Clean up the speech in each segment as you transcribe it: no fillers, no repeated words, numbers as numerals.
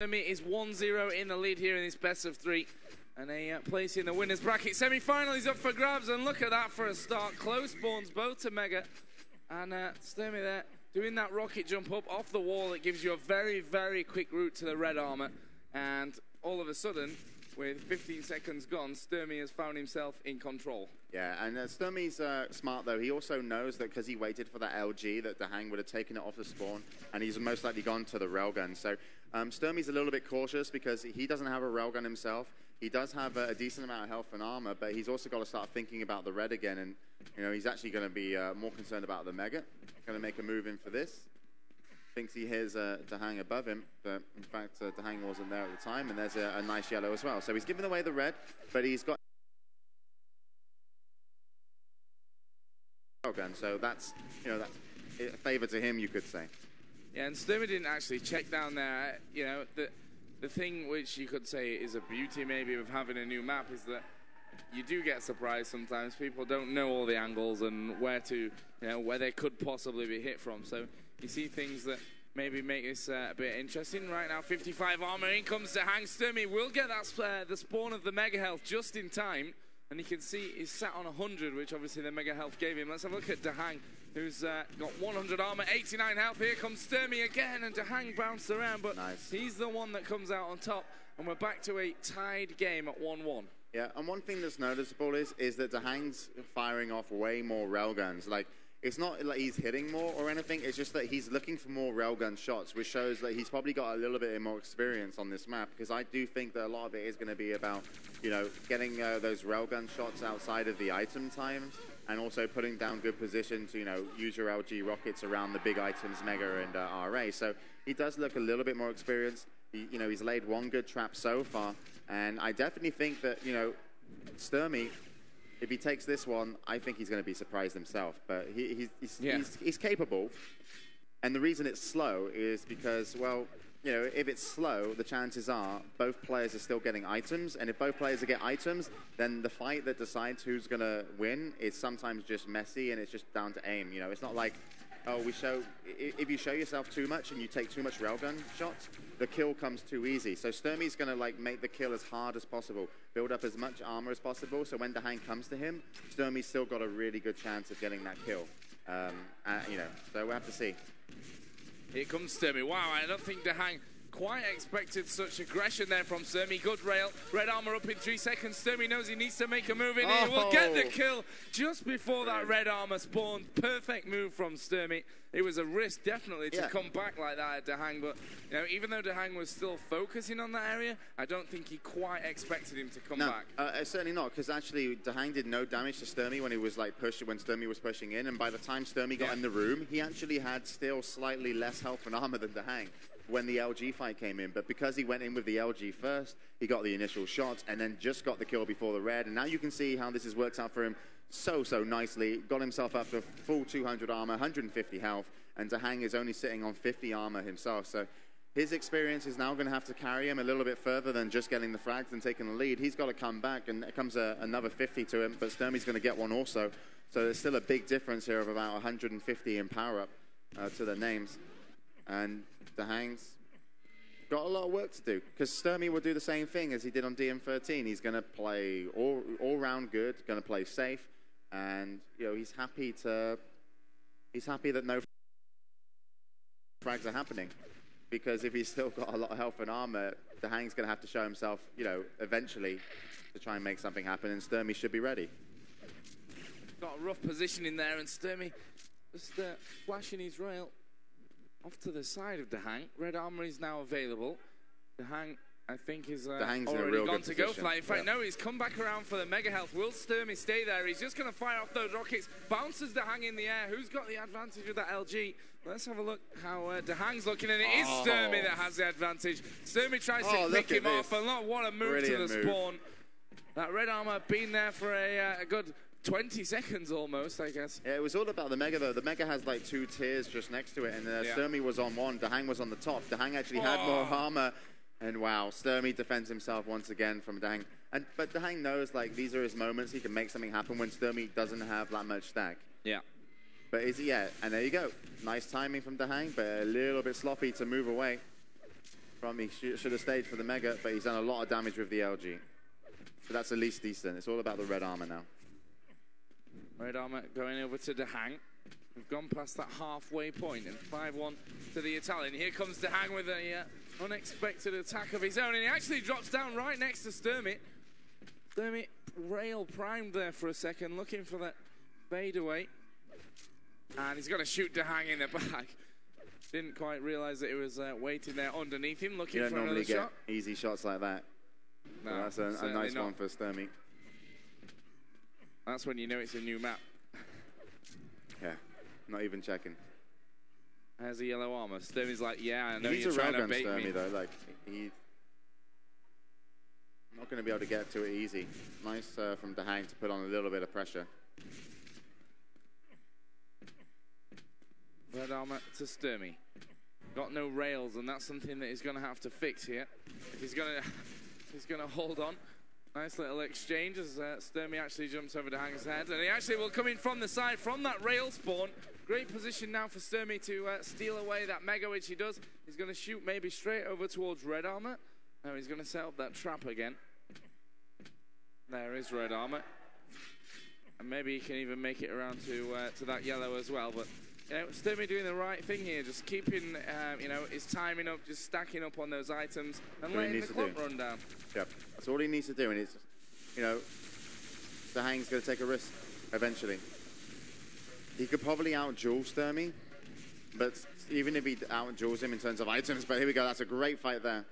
Stermy is 1-0 in the lead here in this best of three. And a place in the winner's bracket. Semi-final is up for grabs, and look at that for a start. Close spawns both to Mega. And Stermy there doing that rocket jump up off the wall. It gives you a very, very quick route to the red armor. And all of a sudden, with 15 seconds gone, Stermy has found himself in control. Yeah, and Stermy's smart, though. He also knows that because he waited for that LG, that DaHanG would have taken it off the spawn, and he's most likely gone to the railgun. So Stermy's a little bit cautious because he doesn't have a railgun himself. He does have a decent amount of health and armor, but he's also got to start thinking about the red again. And, you know, he's actually going to be more concerned about the Mega. Going to make a move in for this. Thinks he hears DaHanG above him, but in fact, DaHanG wasn't there at the time, and there's a nice yellow as well. So he's giving away the red, but he's got gun, so that's, you know, that's a favor to him, you could say. Yeah, and Stermy didn't actually check down there. You know, the thing which you could say is a beauty maybe of having a new map is that you do get surprised sometimes. People don't know all the angles and where to, you know, where they could possibly be hit from. So you see things that maybe make this a bit interesting. Right now, 55 armor. In comes DaHanG. Stermy will get that the spawn of the Mega Health just in time. And you can see he's sat on 100, which obviously the Mega Health gave him. Let's have a look at DaHanG, who's got 100 armor, 89 health. Here comes Stermy again, and DaHanG bounced around, but nice. He's the one that comes out on top. And we're back to a tied game at 1-1. Yeah, and one thing that's noticeable is that DaHanG's firing off way more railguns. Like, it's not like he's hitting more or anything, it's just that he's looking for more railgun shots, which shows that he's probably got a little bit more experience on this map, because I do think that a lot of it is going to be about, you know, getting those railgun shots outside of the item times, and also putting down good position to, you know, use your LG rockets around the big items, Mega and RA. So he does look a little bit more experienced. You know, he's laid one good trap so far, and I definitely think that, you know, Stermy, if he takes this one, I think he's going to be surprised himself. But he's capable. And the reason it's slow is because, well, you know, if it's slow, the chances are both players are still getting items. And if both players get items, then the fight that decides who's going to win is sometimes just messy, and it's just down to aim. You know, it's not like, oh, if you show yourself too much and you take too much railgun shots, the kill comes too easy. So Stermy's going to like make the kill as hard as possible, build up as much armor as possible, so when DaHanG comes to him, Stermy's still got a really good chance of getting that kill. You know, so we'll have to see. Here comes Stermy. Wow, I don't think DaHanG quite expected such aggression there from Stermy. Good rail. Red armor up in 3 seconds. Stermy knows he needs to make a move in here. Will get the kill just before that red armor spawned. Perfect move from Stermy. It was a risk, definitely, to come back like that at DaHanG. But, you know, even though DaHanG was still focusing on that area, I don't think he quite expected him to come back. Certainly not, because actually DaHanG did no damage to Stermy when he was like when Stermy was pushing in. And by the time Stermy got in the room, he actually had still slightly less health and armor than DaHanG when the LG fight came in. But because he went in with the LG first, he got the initial shots and then just got the kill before the red. And now you can see how this has worked out for him so nicely. Got himself up to full 200 armor, 150 health, and DaHanG is only sitting on 50 armor himself. So his experience is now going to have to carry him a little bit further than just getting the frags and taking the lead. He's got to come back, and there comes another 50 to him, but Stermy's going to get one also. So there's still a big difference here of about 150 in power up to their names. And DaHanG's got a lot of work to do, because Stermy will do the same thing as he did on DM13. He's going to play all round good, going to play safe, and you know he's happy that no frags are happening, because if he's still got a lot of health and armor, DaHanG's going to have to show himself, you know, eventually to try and make something happen, and Stermy should be ready. Got a rough position in there, and Stermy just flashing his rail off to the side of DaHanG. Red armor is now available. DaHanG, I think, is already gone to go fly. In fact, no, he's come back around for the Mega Health. Will Stermy stay there? He's just going to fire off those rockets. Bounces DaHanG in the air. Who's got the advantage with that LG? Let's have a look how DaHanG's looking, and it is Stermy that has the advantage. Stermy tries to pick him off, and look, what a move to the spawn. That red armor been there for a good 20 seconds almost, I guess. Yeah, it was all about the Mega, though. The Mega has like 2 tiers just next to it, and Stermy was on one. DaHanG was on the top. DaHanG actually had more armor, and wow, Stermy defends himself once again from DaHanG. But DaHanG knows, like, these are his moments. He can make something happen when Stermy doesn't have that much stack. Yeah. But and there you go. Nice timing from DaHanG, but a little bit sloppy to move away. He should have stayed for the Mega, but he's done a lot of damage with the LG. So that's at least decent. It's all about the red armor now. Red armor going over to DaHanG. We've gone past that halfway point, and 5-1 to the Italian. Here comes DaHanG with a unexpected attack of his own, and he actually drops down right next to Stermy. Stermy rail primed there for a second, looking for that fade away. And he's going to shoot DaHanG in the back. Didn't quite realize that it was waiting there underneath him, looking for another shot. You don't normally get easy shots like that. No, so that's a nice one for Stermy. That's when you know it's a new map. Yeah, not even checking. There's the yellow armor. Stermy's like, yeah, I know you're trying to bait Stermy, me. Though, like, he's not going to be able to get to it easy. Nice from DaHanG to put on a little bit of pressure. Red armor to Stermy. Got no rails, and that's something that he's going to have to fix here. He's going to hold on. Nice little exchange as Stermy actually jumps over DaHanG's head, and he actually will come in from the side from that rail spawn. Great position now for Stermy to steal away that Mega, which he does. He's going to shoot maybe straight over towards red armor. Now he's going to set up that trap again. There is red armor, and maybe he can even make it around to that yellow as well. But you know, Stermy doing the right thing here, just keeping you know, his timing up, just stacking up on those items and letting the clock run down. Yep, that's all he needs to do, and it's, you know, DaHanG's going to take a risk eventually. He could probably out-duel Stermy, but even if he out-duels him in terms of items, but here we go, that's a great fight there.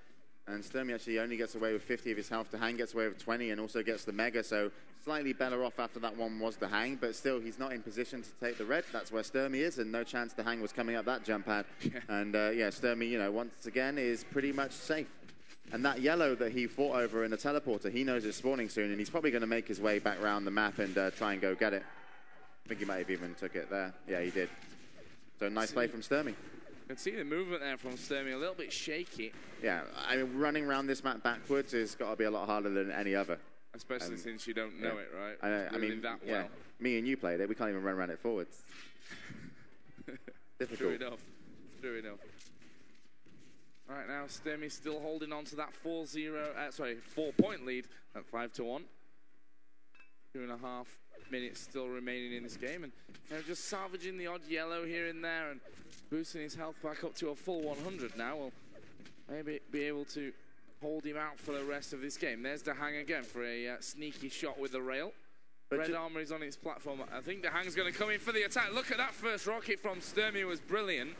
And Stermy actually only gets away with 50 of his health. DaHanG gets away with 20 and also gets the Mega, so slightly better off after that one was DaHanG, but still he's not in position to take the red. That's where Stermy is, and no chance DaHanG was coming up that jump pad. And yeah, Stermy, you know, once again is pretty much safe. And that yellow that he fought over in the teleporter, he knows it's spawning soon, and he's probably going to make his way back around the map and try and go get it. I think he might have even took it there. Yeah, he did. So nice play from Stermy. You can see the movement there from Stermy, a little bit shaky. Yeah, I mean, running around this map backwards has got to be a lot harder than any other. Especially since you don't know it, right? I mean, that yeah, well. Me and you played it. We can't even run around it forwards. Difficult. True enough. True enough. Right now, Stermy still holding on to that 4-point lead at 5-1. 2.5 minutes still remaining in this game, and you know, just salvaging the odd yellow here and there and boosting his health back up to a full 100 now. Will maybe be able to hold him out for the rest of this game. There's DaHanG again for a sneaky shot with the rail. But red armor is on his platform. I think DaHanG's going to come in for the attack. Look at that first rocket from Stermy, was brilliant.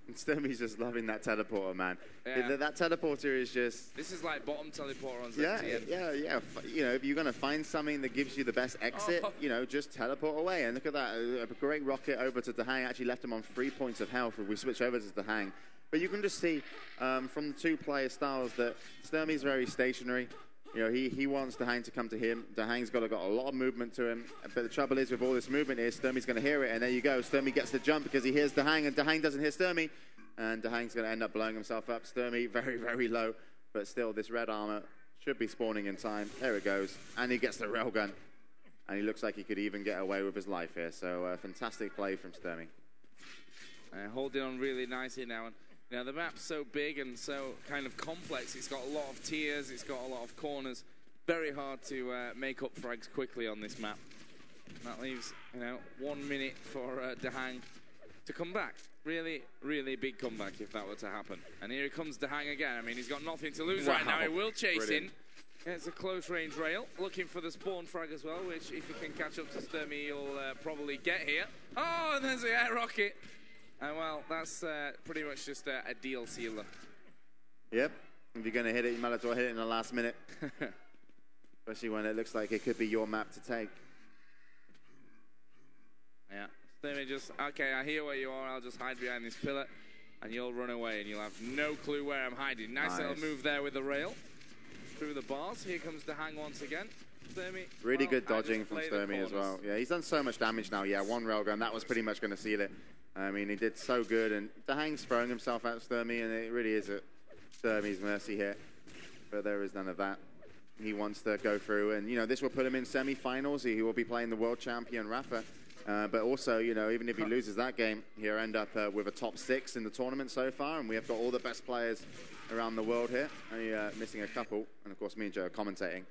And Stermy's just loving that teleporter, man. Yeah. That teleporter is just... This is like bottom teleporter on ZTN. Yeah. You know, if you're going to find something that gives you the best exit, you know, just teleport away. And look at that. A great rocket over to DaHanG. Actually left him on 3 points of health if we switch over to DaHanG. But you can just see from the two-player styles that Stermy's very stationary. You know, he wants DaHanG to come to him. DaHanG's got a lot of movement to him. But the trouble is with all this movement is Stermy's going to hear it. And there you go. Stermy gets the jump because he hears DaHanG. And DaHanG doesn't hear Stermy. And DaHanG's going to end up blowing himself up. Stermy very, very low. But still, this red armor should be spawning in time. There it goes. And he gets the railgun. And he looks like he could even get away with his life here. So fantastic play from Stermy. Holding on really nicely now. And you know, the map's so big and so kind of complex. It's got a lot of tiers. It's got a lot of corners. Very hard to make up frags quickly on this map. And that leaves, you know, 1 minute for DaHanG to come back. Really, really big comeback if that were to happen. And here comes DaHanG again. I mean, he's got nothing to lose right now. He will chase in. It's a close-range rail. Looking for the spawn frag as well, which if he can catch up to Stermy, he'll probably get here. Oh, and there's the air rocket. And well, that's pretty much just a deal sealer. Yep. If you're going to hit it, you might as well hit it in the last minute. Especially when it looks like it could be your map to take. Yeah. Stermy just, okay, I hear where you are. I'll just hide behind this pillar. And you'll run away, and you'll have no clue where I'm hiding. Nice little move there with the rail. Through the bars. Here comes DaHanG once again. Stermy. Really good dodging from Stermy as well. Yeah, he's done so much damage now. Yeah, one railgun. That was pretty much going to seal it. I mean, he did so good, and DaHanG's throwing himself at Stermy, and it really is at Stermy's mercy here. But there is none of that. He wants to go through, and, you know, this will put him in semi-finals. He will be playing the world champion, Rafa. But also, you know, even if he loses that game, he'll end up with a top 6 in the tournament so far, and we have got all the best players around the world here. Only missing a couple, and of course me and Joe are commentating.